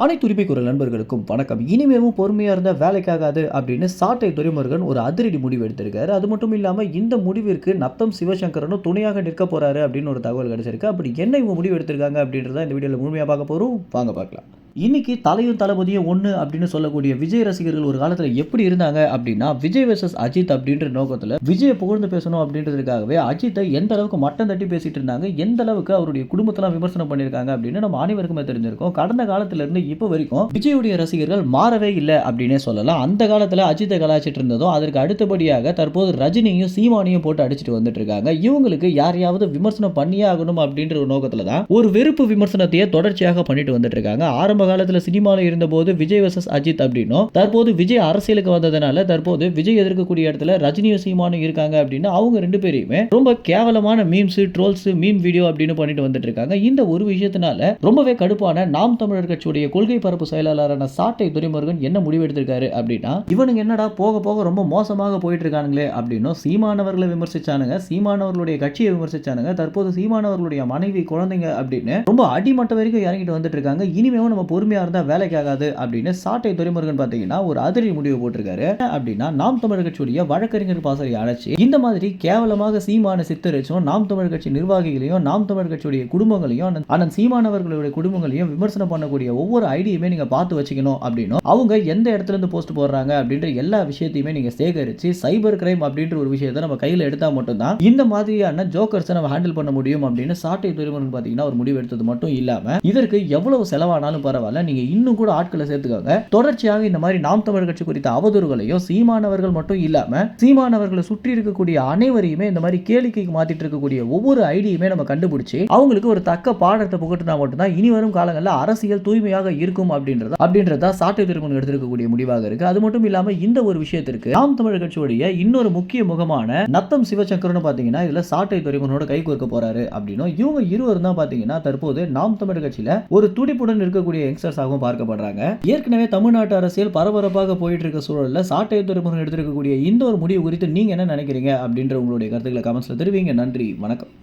அனைத்து உரிமை குரல் நண்பர்களுக்கும் வணக்கம். இனிமேவும் பொறுமையா இருந்தா வேலைக்காகாது அப்படின்னு சாட்டை துரைமுருகன் ஒரு அதிரடி முடிவு எடுத்திருக்காரு. அது மட்டும் இல்லாம இந்த முடிவிற்கு நத்தம் சிவசங்கரனும் துணையாக நிற்க போறாரு அப்படின்னு ஒரு தகவல் கிடைச்சிருக்கு. அப்படி என்ன இவங்க முடிவு எடுத்திருக்காங்க அப்படின்றத இந்த வீடியோல முழுமையா பார்க்க போறோம். வாங்க பார்க்கலாம். இன்னைக்கு தலையும் தளபதியும் ஒன்று அப்படின்னு சொல்லக்கூடிய விஜய் ரசிகர்கள் ஒரு காலத்தில் எப்படி இருந்தாங்க அப்படின்னா, விஜய் வெர்சஸ் அஜித் அப்படின்ற நோக்கத்தில் விஜயை புகழ்ந்து பேசணும் அப்படின்றதுக்காகவே அஜித்தை எந்த அளவுக்கு மட்டம் தட்டி பேசிட்டு இருந்தாங்க, எந்த அளவுக்கு அவருடைய குடும்பத்தெல்லாம் விமர்சனம் பண்ணியிருக்காங்க அப்படின்னு நம்ம அனைவருக்குமே தெரிஞ்சிருக்கும். கடந்த காலத்துல இருந்து இப்போ வரைக்கும் விஜயுடைய ரசிகர்கள் மாறவே இல்லை அப்படின்னே சொல்லலாம். அந்த காலத்தில் அஜித்தை கலாச்சிட்டு இருந்ததும் அதற்கு அடுத்தபடியாக தற்போது ரஜினியும் சீமானியும் போட்டு அடிச்சுட்டு வந்துட்டு இருக்காங்க. இவங்களுக்கு யாரையாவது விமர்சனம் பண்ணியே ஆகணும் அப்படின்ற ஒரு நோக்கத்தில் தான் ஒரு வெறுப்பு விமர்சனத்தையே தொடர்ச்சியாக பண்ணிட்டு வந்துட்டு இருக்காங்க. ஆரம்ப காலத்துல சினிமாவில் இருந்தபோது விஜய் வெர்சஸ் அஜித் அப்படின்னும், தற்போது விஜய் அரசியலுக்கு வந்ததனால தற்போது விஜய் எதிர்க்கக்கூடிய இடத்துல ரஜினியும் சீமானும் இருக்காங்க அப்படின்னு அவங்க ரெண்டு பேரையுமே ரொம்ப கேவலமான மீம்ஸ், ட்ரோல்ஸ், மீம் வீடியோ அப்படின்னு பண்ணிட்டு வந்துட்டு இருக்காங்க. இந்த ஒரு விஷயத்தினால ரொம்பவே கடுப்பான நாம் தமிழர் கட்சியுடைய கொள்கை பரப்பு செயலாளரான சாட்டை துரைமுருகன் என்ன முடிவெடுத்திருக்காரு அப்படின்னா, இவனுங்க என்னடா போக போக ரொம்ப மோசமாக போயிட்டு இருக்கானுங்களே அப்படின்னு சீமானவர்களை விமர்சிச்சானுங்க, சீமானவர்களுடைய கட்சியை விமர்சிச்சானுங்க. தற்போது சீமானவர்களுடைய மனைவி, குழந்தைங்க அப்படின்னு ரொம்ப அடிமட்ட வரைக்கும் இறங்கிட்டு வந்துட்டு இருக்காங்க. இனிமேவும் நம்ம பொறுமையா இருந்தா வேலைக்காகாது அப்படின்னு சாட்டை துரைமுருகன் பாத்தீங்கன்னா ஒரு அதிரடி முடிவு போட்டிருக்காரு. அப்படின்னா நாம் தமிழர் கட்சியுடைய வழக்கறிஞர் பாசறை அழைச்சி இந்த மாதிரி கேவலமாக சீமான சித்தரிச்சும் நாம் தமிழர் கட்சி நிர்வாகிகளையும், நாம் தமிழர் கட்சியுடைய குடும்பங்களையும், அண்ணன் சீமானவர்களுடைய குடும்பங்களையும் விமர்சனம் பண்ணக்கூடிய ஒவ்வொரு ஐடியுமே நீங்க பார்த்து வச்சுக்கணும் அப்படின்னு, அவங்க எந்த இடத்துல இருந்து போஸ்ட் போடுறாங்க அப்படின்ற எல்லா விஷயத்தையுமே நீங்க சேகரிச்சு சைபர் கிரைம் அப்படின்ற ஒரு விஷயத்தை நம்ம கையில எடுத்தா மட்டும்தான் இந்த மாதிரியான ஜோக்கர்ஸை நம்ம ஹேண்டில் பண்ண முடியும் அப்படின்னு சாட்டை துரைமுருகன் பாத்தீங்கன்னா ஒரு முடிவு எடுத்தது மட்டும் இல்லாம, இதற்கு எவ்வளவு செலவானாலும் பரவாயில்ல, நீங்க இன்னும் கூட ஆட்களை சேர்த்துக்கோங்க. தொடர்ச்சியாக இந்த மாதிரி நாம் தமிழர் கட்சி குறித்த அவதூறுகளையும் சீமானவர்கள் மட்டும் இல்லாம சீமானவர்களை சுற்றி இருக்கக்கூடிய அனைவரையுமே இந்த மாதிரி கேளிக்கைக்கு மாத்திட்டு இருக்கக்கூடிய ஒவ்வொரு ஐடியுமே நம்ம கண்டுபிடிச்சு அவங்களுக்கு ஒரு தக்க பாடத்தை புகட்டினா மட்டும்தான் இனி வரும் காலங்களில் அரசியல் தூய்மையாக இருக்கும் அப்படின்றத சாட்டை திருமணம் எடுத்திருக்கக்கூடிய முடிவாக இருக்கு. அது மட்டும் இல்லாம இந்த ஒரு விஷயத்திற்கு நாம் தமிழர் கட்சியுடைய இன்னொரு முக்கிய முகமான நத்தம் சிவசங்கரன் பாத்தீங்கன்னா இதுல சாட்டை துரைமுருகனோட கை கோர்க்க போறாரு அப்படின்னும், இவங்க இருவரும் தான் பாத்தீங்கன்னா தற்போது நாம் தமிழர் கட்சியில ஒரு துடிப்புடன் இருக்கக்கூடிய யங்ஸ்டர்ஸாகவும் பார்க்கப்படுறாங்க. ஏற்கனவே தமிழ்நாட்டு அரசியல் பரபரப்பாக போயிட்டு இருக்க சூழல்ல சாட்டை துரைமுருகன் எடுத்திருக்கக்கூடிய இந்த ஒரு முடிவு குறித்து நீங்க என்ன நினைக்கிறீங்க அப்படின்ற உங்களுடைய கருத்துக்களை கமெண்ட்ஸ்ல தெரிவிங்க. நன்றி, வணக்கம்.